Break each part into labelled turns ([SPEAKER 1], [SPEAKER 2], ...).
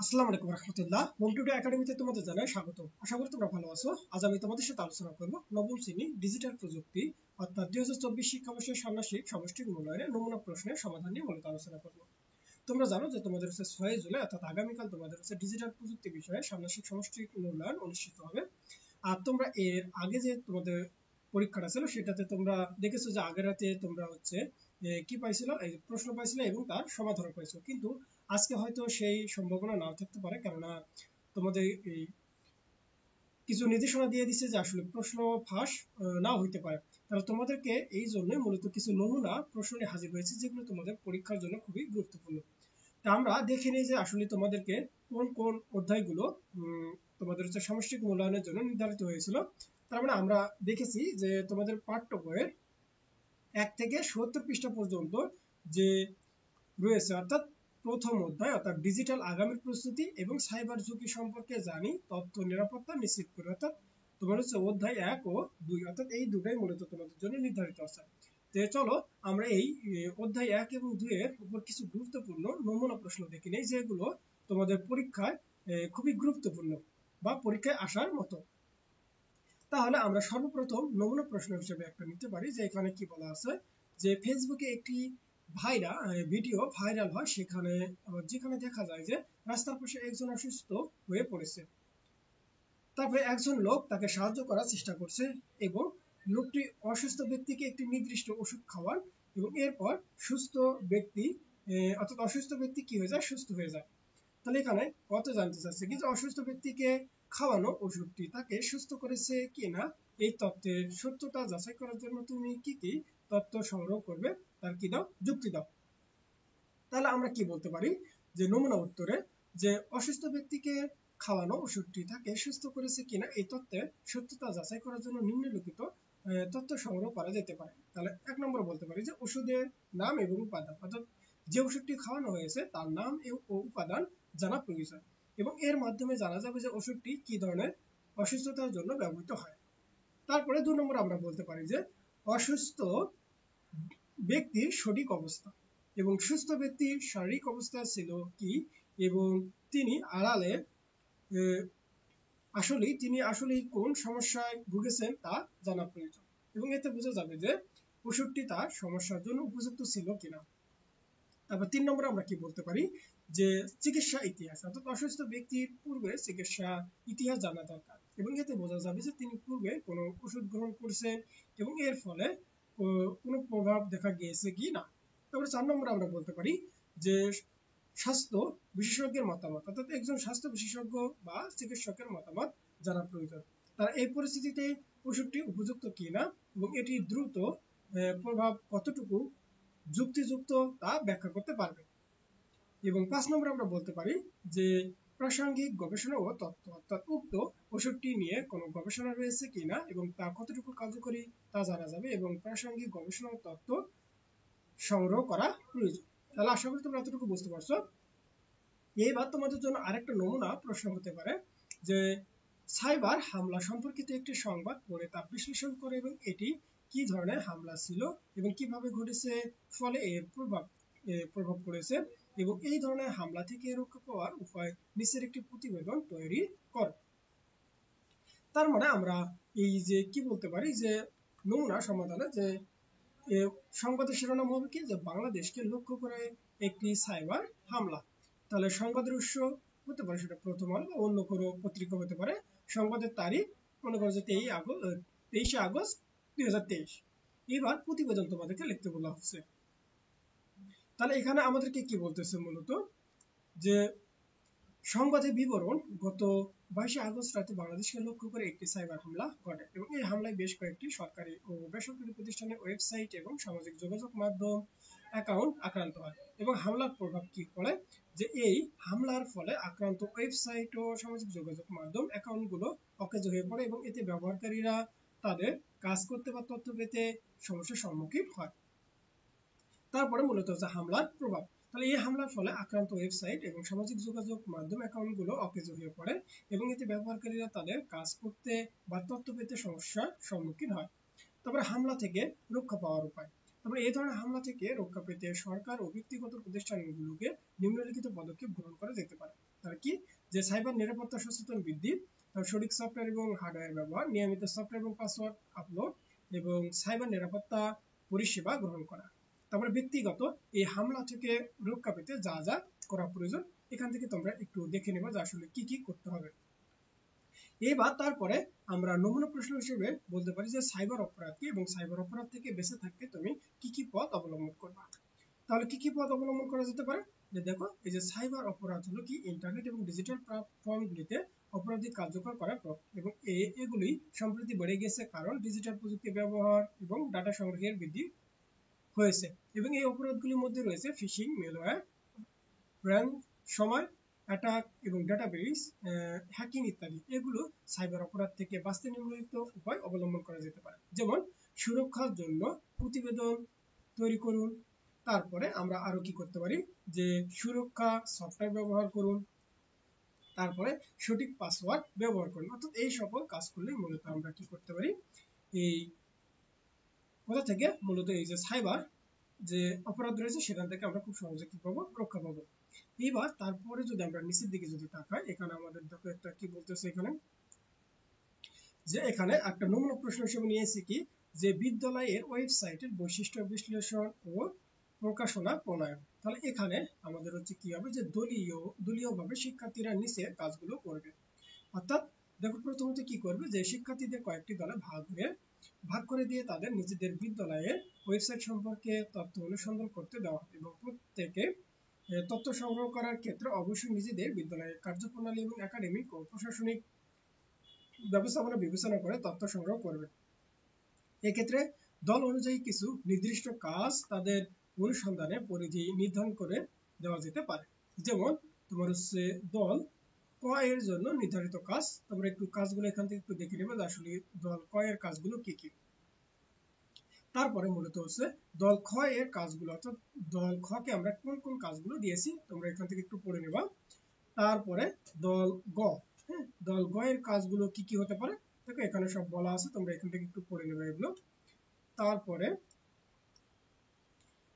[SPEAKER 1] আসসালামু আলাইকুম রহমতুল্লাহ। Home today একাডেমিতে তোমাদের জানাই স্বাগত। আশা করি তোমরা ভালো আছো। আজ আমি তোমাদের সাথে আলোচনা করব নবম শ্রেণী ডিজিটাল প্রযুক্তি অর্থাৎ 2024 শিক্ষাবর্ষের ষান্মাসিক সামষ্টিক মূল্যায়নের নমুনা প্রশ্নের সমাধান নিয়ে মূলত আলোচনা করব। তোমরা জানো যে তোমাদের 6 জুলাই অর্থাৎ আগামীকাল তোমাদের ডিজিটাল প্রযুক্তি বিষয়ে ষান্মাসিক সামষ্টিক মূল্যায়ন অনুষ্ঠিত হবে। আর তোমরা এর আগে যে তোমাদের পরীক্ষাটা ছিল সেটাতে তোমরা দেখেছো যে আগের রাতে তোমরা কি পাইছিল, এই প্রশ্ন পাইছিলে এবং তার সমাধান পাইছো, কিন্তু আজকে হয়তো সেই সম্ভাবনা নাও থাকতে পারে, কেননা তোমাদের এই কিছু নির্দেশনা দিয়ে দিচ্ছে যে আসলে প্রশ্ন ফাঁস নাও হইতে পারে। তাহলে তোমাদেরকে এই জন্য মূলত কিছু নমুনা প্রশ্ন নিয়ে হাজির হয়েছে যেগুলো তোমাদের পরীক্ষার জন্য খুবই গুরুত্বপূর্ণ। তা আমরা দেখে নিই যে আসলে তোমাদেরকে কোন কোন অধ্যায়গুলো তোমাদের সামষ্টিক মূল্যায়নের জন্য নির্ধারিত হয়েছিল। তার মানে আমরা দেখেছি যে তোমাদের পাঠ্য বইয়ের 1 থেকে 70 পৃষ্ঠা পর্যন্ত যে রয়েছে, অর্থাৎ প্রথম অধ্যায় অর্থাৎ ডিজিটাল আগামীর প্রস্তুতি এবং সাইবার ঝুঁকি সম্পর্কে জানি, তথ্য নিরাপত্তা নিশ্চিত করে, অর্থাৎ তোমার অধ্যায় 1 ও 2 অর্থাৎ এই দুটাই মূলত তোমাদের জন্য নির্ধারিত আছে। তো চলো আমরা এই অধ্যায় 1 এবং 2 এর উপর কিছু গুরুত্বপূর্ণ নমুনা প্রশ্ন দেখে নেই যেগুলো তোমাদের পরীক্ষায় খুবই গুরুত্বপূর্ণ বা পরীক্ষায় আসার মতো। তাহলে আমরা সর্বপ্রথম নমুনা প্রশ্ন হিসেবে একটা নিতে পারি যে এখানে কি বলা আছে যে ফেসবুকে একটি ভিডিও ভাইরাল হয়, যেখানে দেখা যায় যে রাস্তার পাশে একজন অসুস্থ হয়ে পড়েছে। তারপরে একজন লোক তাকে সাহায্য করার চেষ্টা করছে এবং লোকটি অসুস্থ ব্যক্তিকে একটি নির্দিষ্ট ওষুধ খাওয়ান এবং এরপর সুস্থ ব্যক্তি অর্থাৎ অসুস্থ ব্যক্তি কি হয়ে যায়, সুস্থ হয়ে যায়। তাহলে এখানে কত জানতে চাচ্ছে কি যে অসুস্থ ব্যক্তিকে খাওয়ানো ওষুধটি তাকে সুস্থ করেছে কিনা, এই তথ্যের সত্যতা যাচাই করার জন্য তুমি কি কি তথ্য সংগ্রহ করবে তার কি দাও, যুক্তি দাও। তাহলে আমরা কি বলতে পারি যে নমুনা উত্তরে যে অসুস্থ ব্যক্তিকে খাওয়ানো ওষুধটি তাকে সুস্থ করেছে কিনা এই তথ্যের সত্যতা যাচাই করার জন্য নিম্নলিখিত তথ্য সংগ্রহ করা যেতে পারে। তাহলে 1 নম্বর বলতে পারি যে ওষুধের নাম এবং উপাদান, অর্থাৎ যে ওষুধটি খাওয়ানো হয়েছে তার নাম ও উপাদান জানা প্রয়োজন এবং এর মাধ্যমে জানা যাবে যে ওষুধটি কি ধরনের অসুস্থতার জন্য ব্যবহৃত হয়। তারপরে 2 নম্বর আমরা বলতে পারি যে অসুস্থ ব্যক্তির সঠিক অবস্থা এবং সুস্থ ব্যক্তির শারীরিক অবস্থা ছিল কি এবং তিনি আসলেই কোন সমস্যায় ভুগেছেন তা জানা প্রয়োজন এবং এতে বোঝা যাবে যে ওষুধটি তার সমস্যার জন্য উপযুক্ত ছিল কিনা। তারপর 3 নম্বরে আমরা কি বলতে পারি যে চিকিৎসা ইতিহাস, অর্থাৎ অসুস্থ ব্যক্তির পূর্বে চিকিৎসা ইতিহাস জানা দরকার এবং এতে বোঝা যাবে যে তিনি পূর্বে কোনো ওষুধ গ্রহণ করেছেন এবং এর ফলে কোনো প্রভাব দেখা গিয়েছে কি না। তারপরে 4 নম্বরে আমরা বলতে পারি যে স্বাস্থ্য বিশেষজ্ঞের মতামত, অর্থাৎ একজন স্বাস্থ্য বিশেষজ্ঞ বা চিকিৎসকের মতামত জানা প্রয়োজন। তারা এই পরিস্থিতিতে ওষুধটি উপযুক্ত কিনা এবং এটি দ্রুত প্রভাব কতটুকু যুক্তিযুক্ত তা ব্যাখ্যা করতে পারবে। এবং 5 নম্বরে আমরা বলতে পারি যে প্রাসঙ্গিক গবেষণা ও তথ্য, অর্থাৎ উক্ত ওষুধটি নিয়ে কোনো গবেষণা রয়েছে কিনা এবং তা কতটুকু কার্যকরী তা জানা যাবে এবং প্রাসঙ্গিক গবেষণা ও তথ্য সংগ্রহ করা প্রয়োজন। তাহলে আশা করি তোমরা এতটুকু বুঝতে পারছো। এইবার তোমাদের জন্য আরেকটা নমুনা প্রশ্ন হতে পারে যে সাইবার হামলা সম্পর্কিত একটি সংবাদ পড়ে তা বিশ্লেষণ করে এবং এটি কি ধরনের হামলা ছিল এবং কিভাবে ঘটেছে, ফলে এর প্রভাব পড়েছে এবং এই ধরনের হামলা থেকে রক্ষা পাওয়ার উপায় নিচের একটি প্রতিবেদন তৈরি করো। তার মানে আমরা এই যে কি বলতে পারি যে নমুনা সমাধানে যে সংবাদের শিরোনাম হবে কি যে বাংলাদেশকে লক্ষ্য করে একটি সাইবার হামলা। তাহলে সংবাদের উৎস হতে পারে সেটা প্রথম আলো বা অন্য কোনো পত্রিকা হতে পারে। সংবাদের তারিখ মনে করো যে 23 আগস্ট 2023। এবার প্রতিবেদন তোমাদেরকে লিখতে বলা হচ্ছে। তাহলে এখানে আমাদেরকে কি বলতেছে মূলত যে সংবাদের বিবরণ গত 22 আগস্ট রাতে বাংলাদেশকে লক্ষ্য করে একটি সাইবার হামলা ঘটে এবং এই হামলায় বেশ কয়েকটি সরকারি ও বেসরকারি প্রতিষ্ঠানের ওয়েবসাইট এবং সামাজিক যোগাযোগ মাধ্যম অ্যাকাউন্ট আক্রান্ত হয় এবং হামলার প্রভাব কি পড়ে যে এই হামলার ফলে আক্রান্ত ওয়েবসাইট ও সামাজিক যোগাযোগ মাধ্যম অ্যাকাউন্টগুলো অকেজো হয়ে পড়ে এবং এতে ব্যবহারকারীরা তাদের কাজ করতে বা তথ্য পেতে সমস্যার সম্মুখীন হয়। তারপরে মূলত হচ্ছে হামলার প্রভাব। তাহলে এই হামলার ফলে আক্রান্ত ওয়েবসাইট এবং সামাজিক যোগাযোগ মাধ্যম অ্যাকাউন্টগুলো অকেজো হয়ে পড়ে এবং এতে ব্যবহারকারীরা তাদের কাজ করতে বা তথ্য পেতে সমস্যার সম্মুখীন হয়। তারপরে হামলা থেকে রক্ষা পাওয়ার উপায়। তারপরে এই ধরনের হামলা থেকে রক্ষা পেতে সরকার ও ব্যক্তিগত প্রতিষ্ঠানগুলোকে নিম্নলিখিত পদক্ষেপ গ্রহণ করা যেতে পারে। তার কি, যে সাইবার নিরাপত্তা সচেতন বৃদ্ধি, সঠিক সফটওয়্যার এবং হার্ডওয়্যার ব্যবহার, নিয়মিত সফটওয়্যার এবং পাসওয়ার্ড আপলোড এবং সাইবার নিরাপত্তা পরিষেবা গ্রহণ করা। তারপরে ব্যক্তিগত এই হামলা থেকে রক্ষা পেতে যা যা করা প্রয়োজন এখান থেকে তোমরা একটু দেখে নেবা যে আসলে কি কি করতে হবে। এবার তারপরে আমরা নমুনা প্রশ্ন হিসেবে বলতে পারি যে সাইবার অপরাধ কি এবং সাইবার অপরাধ থেকে বেঁচে থাকতে তুমি কি কি পথ অবলম্বন করবা। তাহলে কি কি পথ অবলম্বন করা যেতে পারে, যে দেখো এই যে সাইবার অপরাধ হলো কি ইন্টারনেট এবং ডিজিটাল প্ল্যাটফর্মগুলিতে অপরাধী কার্যকর করা এবং এগুলি সম্প্রতি বেড়ে গেছে কারণ ডিজিটাল প্রযুক্তি ব্যবহার এবং ডাটা সংগ্রহের বৃদ্ধি হয়েছে। এবং এই অপরাধগুলির মধ্যে রয়েছে ফিশিং, মেলওয়্যার, সময় অ্যাটাক এবং ডাটাবেস হ্যাকিং ইত্যাদি। এগুলো সাইবার অপরাধ থেকে বাঁচতে নিম্নলিখিত উপায় অবলম্বন করা যেতে পারে। যেমন সুরক্ষার জন্য প্রতিবেদন তৈরি করুন। তারপরে আমরা আরো কি করতে পারি, যে সুরক্ষা সফটওয়্যার ব্যবহার করুন। তারপরে সঠিক পাসওয়ার্ড ব্যবহার করুন। অর্থাৎ এই সকল কাজ করলে মূলত আমরা কি করতে পারি, এই কোথা থেকে মূলত এই যে সাইবার যে অপরাধ রয়েছে সেখান থেকে আমরা খুব সহজে কি পাবো, রক্ষা পাবো। এবার তারপরে যদি আমরা নিচের দিকে যদি তাকাই, এখানে আমাদের দেখো একটা কি বলতেছে, এখানে যে এখানে একটা নমুনা প্রশ্ন হিসেবে নিয়েছি কি, যে বিদ্যালয়ের ওয়েবসাইটের বৈশিষ্ট্য বিশ্লেষণ ও প্রকাশনা প্রণয়ন। তাহলে এখানে আমাদের হচ্ছে কি হবে, যে দলীয়ভাবে শিক্ষার্থীরা নিচে কাজগুলো করবে। অর্থাৎ দেখো প্রথমত কি করবে, যে শিক্ষার্থীদের কয়েকটি দলে ভাগ করে দিয়ে তাদের নিজেদের বিদ্যালয়ের ওয়েবসাইট সম্পর্কে তথ্য অনুসন্ধান করতে দেওয়া এবং প্রত্যেকে তথ্য সংগ্রহ করার ক্ষেত্রে অবশ্যই নিজেদের বিদ্যালয়ের কার্যপ্রণালী এবং একাডেমিক ও প্রশাসনিক ব্যবস্থাপনা বিবেচনা করে তথ্য সংগ্রহ করবে। এক্ষেত্রে দল অনুযায়ী কিছু নির্দিষ্ট কাজ তাদের অনুসন্ধানে পরিধি নির্ধারণ করে দেওয়া যেতে পারে। যেমন তোমার হচ্ছে দল ক এর জন্য নির্ধারিত কাজ, তোমরা একটু কাজগুলো এখান থেকে একটু দেখে নেবে যে আসলে দল ক এর কাজগুলো কি কি। তারপরে মূলত হচ্ছে দল খ এর কাজগুলো, অর্থাৎ দল খ কে আমরা কোন কোন কাজগুলো দিয়েছি তোমরা এখান থেকে একটু পড়ে নেবা। তারপরে দল গ, হ্যাঁ, দল গ এর কাজগুলো কি কি হতে পারে দেখো এখানে সব বলা আছে, তোমরা এখান থেকে একটু পড়ে নেবে এগুলো। তারপরে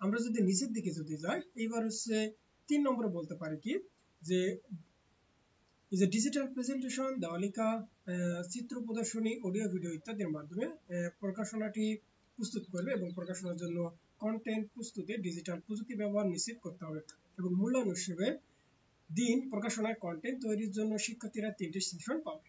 [SPEAKER 1] আমরা যদি নিচের দিকে যদি যাই, এইবার হচ্ছে 3 নম্বরে বলতে পারি কি, যে এই যে ডিজিটাল প্রেজেন্টেশন, দেওয়ালিকা, চিত্র প্রদর্শনী, অডিও ভিডিও ইত্যাদির মাধ্যমে প্রকাশনাটি প্রস্তুত করবে এবং প্রকাশনার জন্য কন্টেন্ট প্রস্তুতে ডিজিটাল প্রযুক্তি ব্যবহার নিশ্চিত করতে হবে। এবং মূল্যায়ন হিসেবে দিন প্রকাশনার কন্টেন্ট তৈরির জন্য শিক্ষার্থীরা 3টি সেশন পাবে।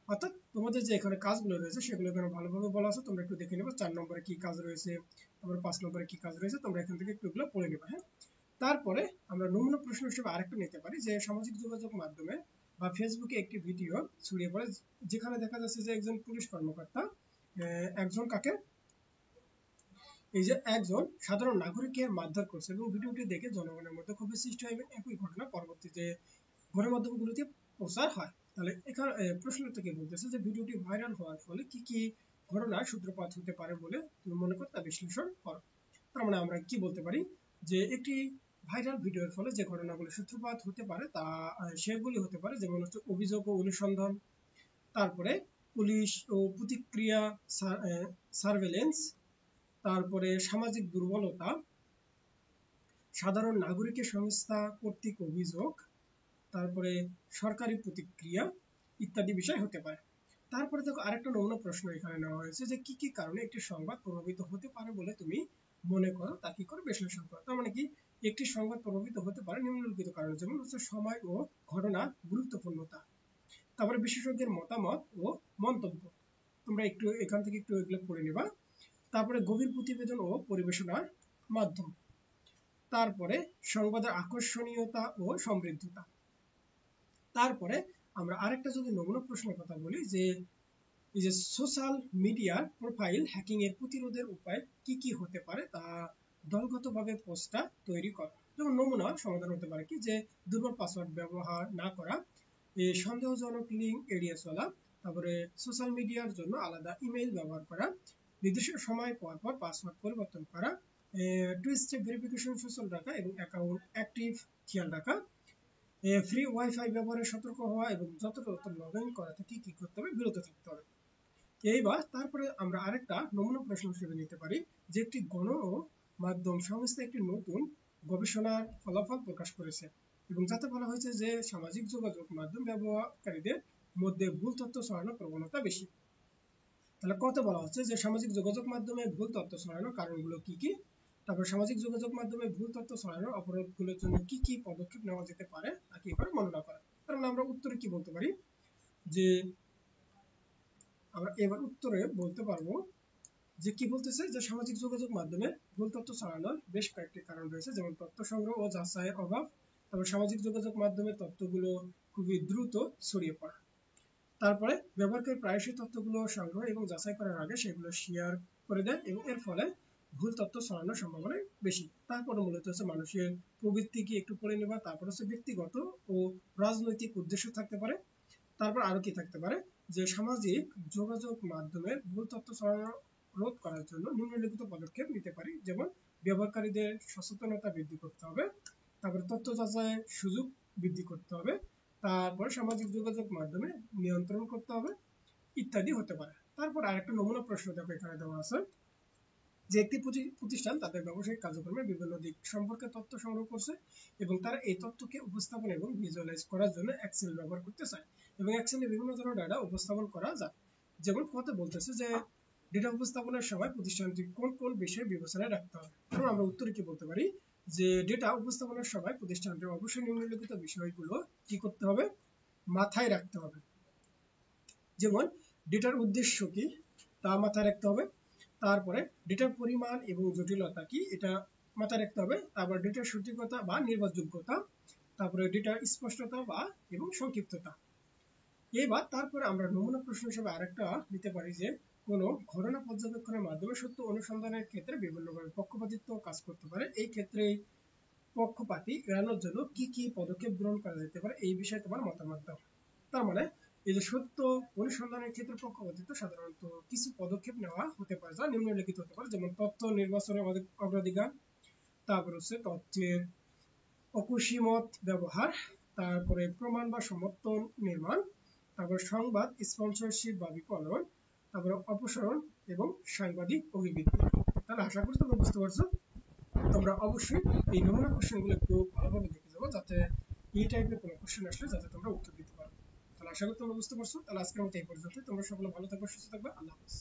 [SPEAKER 1] অর্থাৎ তোমাদের যে এখানে কাজগুলো রয়েছে সেগুলো এখানে ভালোভাবে বলা আছে, তোমরা একটু দেখে নেবে 4 নম্বরে কি কাজ রয়েছে, তারপরে 5 নম্বরে কি কাজ রয়েছে, তোমরা এখান থেকে একটু এগুলো পড়ে নেবে। হ্যাঁ, তারপরে আমরা নমুনা প্রশ্ন হিসেবে আরেকটা নিতে পারি, যে সামাজিক যোগাযোগ মাধ্যমে বা ফেসবুকে একটি ভিডিও ছড়িয়ে পড়ে যেখানে দেখা যাচ্ছে যে একজন পুলিশ কর্মকর্তা একজন সাধারণ নাগরিককে মারধর করছে এবং ভিডিওটি দেখে জনগণের মধ্যে ক্ষোভের সৃষ্টি হয় এবং একই ঘটনা পরবর্তীতে গণমাধ্যমগুলোতে প্রচার হয়। তাহলে এখানে প্রশ্ন থেকে বলতেছে যে ভিডিওটি ভাইরাল হওয়ার ফলে কি কি ঘটনার সূত্রপাত হতে পারে বলে তুমি মনে করো, তা বিশ্লেষণ করো। তার মানে আমরা কি বলতে পারি, যে একটি ভাইরাল ভিডিওর ফলে যে ঘটনাগুলো সূত্রপাত হতে পারে তা সেগুলি হতে পারে যেমন হচ্ছে অভিযোগ ও অনুসন্ধান, তারপরে পুলিশ ও প্রতিক্রিয়া, সার্ভেলেন্স, তারপরে সামাজিক দুর্বলতা, সাধারণ নাগরিকের সংস্থা কর্তৃক অভিযোগ, তারপরে সরকারি প্রতিক্রিয়া ইত্যাদি বিষয় হতে পারে। তারপরে দেখো আরেকটা নমুনা প্রশ্ন এখানে নেওয়া হয়েছে, যে কি কি কারণে একটি সংবাদ প্রভাবিত হতে পারে বলে তুমি মনে করো, তা কি করে বিশ্লেষণ করো। তার মানে কি, একটি সংবাদ প্রভাবিত হতে পারে নিম্নলিখিত কারণে, যেমন হচ্ছে সময় ও ঘটনা গুরুত্বপূর্ণতা, তারপরে বিশেষজ্ঞের মতামত ও মন্তব্য, তোমরা একটু এখান থেকে একটু এগুলো পড়ে নেবা। তারপরে গভীর প্রতিবেদন ও পরিবেশনার মাধ্যম, তারপরে সংবাদের আকর্ষণীয়তা ও সমৃদ্ধতা। তারপরে আমরা আরেকটা যদি নমুনা প্রশ্নের কথা বলি, যে এই যে সোশ্যাল মিডিয়া প্রোফাইল হ্যাকিং এর প্রতিরোধের উপায় কি কি হতে পারে, তা দলগতভাবে পোস্টটা তৈরি করা। যেমন নমুনা সমাধান হতে পারে কি, যে দুর্বল পাসওয়ার্ড ব্যবহার না করা, সন্দেহজনক লিঙ্ক এড়িয়ে চলা, তারপরে সোশ্যাল মিডিয়ার জন্য আলাদা ইমেইল ব্যবহার করা, নির্দিষ্ট সময় পর পর পাসওয়ার্ড পরিবর্তন করা, টু স্টেপ ভেরিফিকেশন সচল রাখা এবং অ্যাকাউন্ট অ্যাক্টিভ খেয়াল রাখা, ফ্রি ওয়াইফাই ব্যবহারে সতর্ক হওয়া এবং যত্র লগ ইন করা থেকে কি করতে হবে, বিরত থাকতে হবে। এইবার তারপরে আমরা আরেকটা নমুনা প্রশ্ন হিসেবে নিতে পারি, যে একটি গণমাধ্যম সংস্থা একটি নতুন গবেষণার ফলাফল প্রকাশ করেছে এবং যাতে বলা হয়েছে যে সামাজিক যোগাযোগ মাধ্যম ব্যবহারকারীদের মধ্যে ভুল তথ্য ছড়ানোর প্রবণতা বেশি। তাহলে কত বলা হচ্ছে যে সামাজিক যোগাযোগ মাধ্যমে ভুল তথ্য ছড়ানোর কারণগুলো কি কি, তারপর সামাজিক যোগাযোগ মাধ্যমে ভুল তথ্য ছড়ানোর অপরাধগুলোর জন্য কি কি পদক্ষেপ নেওয়া যেতে পারে তা কি করে বর্ণনা করা। তার মানে আমরা উত্তরে কি বলতে পারি যে আমরা এবার উত্তরে বলতে পারবো যে কি বলতেছে যে সামাজিক যোগাযোগ মাধ্যমে ভুল তথ্য ছড়ানোর বেশ কয়েকটি কারণ রয়েছে, যেমন তথ্য সংগ্রহ ও যাচাইয়ের অভাব, তারপর সামাজিক যোগাযোগ মাধ্যমে তথ্যগুলো খুবই দ্রুত ছড়িয়ে পড়া, তারপরে ব্যবহারকারী প্রায়শই তথ্যগুলো সংগ্রহ এবং যাচাই করার আগে সেগুলো শেয়ার করে দেয় এবং এর ফলে ভুল তথ্য ছড়ানোর সম্ভাবনা বেশি। তারপরে মূলত হচ্ছে মানুষের প্রবৃত্তিকে একটু পড়ে নেওয়া, তারপর হচ্ছে ব্যক্তিগত ও রাজনৈতিক উদ্দেশ্য থাকতে পারে। তারপর আরো কি থাকতে পারে যে সামাজিক যোগাযোগ মাধ্যমে ভুল তথ্য ছড়ানো রোধ করার জন্য নিম্নলিখিত পদক্ষেপ নিতে পারি, যেমন ব্যবহারকারীদের সচেতনতা বৃদ্ধি করতে হবে, তারপরে তথ্য যাচাইয়ের সুযোগ বৃদ্ধি করতে হবে, তারপরে সামাজিক যোগাযোগ মাধ্যমে নিয়ন্ত্রণ করতে হবে ইত্যাদি হতে পারে। তারপর আরেকটা নমুনা প্রশ্ন দেখো এখানে দেওয়া আছে যে একটি প্রতিষ্ঠান তাদের ব্যবসায়িক কার্যক্রমের বিভিন্ন দিক সম্পর্কে তথ্য সংগ্রহ করছে এবং তারা এই তথ্যকে উপস্থাপন এবং ভিজুয়ালাইজ করার জন্য এক্সেল ব্যবহার করতে চায় এবং এক্সেলে বিভিন্ন ধরনের ডাটা উপস্থাপন করা যায়। যেমন কত বলতেছে যে ডেটা উপস্থাপনের সময় প্রতিষ্ঠানটি কোন কোন বিষয় বিবেচনায় রাখতে হবে। তখন আমরা উত্তরে কি বলতে পারি যে ডেটা উপস্থাপনের সময় প্রতিষ্ঠানটি অবশ্যই নিম্নলিখিত বিষয়গুলো কি করতে হবে, মাথায় রাখতে হবে। যেমন ডেটার উদ্দেশ্য কি তা মাথায় রাখতে হবে, তারপরে ডেটার পরিমাণ এবং জটিলতা কি এটা মাথায় রাখতে হবে, তারপর ডেটার সঠিকতা বা নির্ভরযোগ্যতা, তারপরে ডেটার স্পষ্টতা বা এবং সংক্ষিপ্ততা। এবার তারপরে আমরা নমুনা প্রশ্ন হিসেবে আরেকটা নিতে পারি যে কোনো ঘটনা পর্যবেক্ষণের মাধ্যমে সত্য অনুসন্ধানের ক্ষেত্রে বিভিন্নভাবে পক্ষপাতিত্ব কাজ করতে পারে। এই ক্ষেত্রে পক্ষপাতী এড়ানোর জন্য কি কি পদক্ষেপ গ্রহণ করা যেতে পারে এই বিষয়ে তোমার মতামত দাও। তার মানে এই যে সত্য অনুসন্ধানের ক্ষেত্রে পক্ষপাতিত্ব সাধারণত কিছু পদক্ষেপ নেওয়া হতে পারে যা নিম্নলিখিত হতে পারে, যেমন তথ্য নির্বাচনের অগ্রাধিকার, তারপর হচ্ছে তথ্যের অকুশিমত ব্যবহার, তারপরে প্রমাণ বা সমর্থন নির্মাণ, তারপর সংবাদ স্পন্সরশিপ বা বিপণন, তারপরে অপসারণ এবং সাংবাদিক অভিবৃদ্ধি। তাহলে আশা করি তোমরা বুঝতে পারছো। তোমরা অবশ্যই এই নমুনা কোশ্চেনগুলো একটু ভালোভাবে দেখে যাবো যাতে এই টাইপের কোনো কোশ্চেন আসলে যাতে তোমরা উত্তর দিতে পারো। তাহলে আশা করি তোমরা বুঝতে পারছো। তাহলে আজকের মতো এই পর্যন্ত। তোমরা সকলে ভালো থাকবে, সুস্থ থাকবে। আল্লাহ হাফেজ।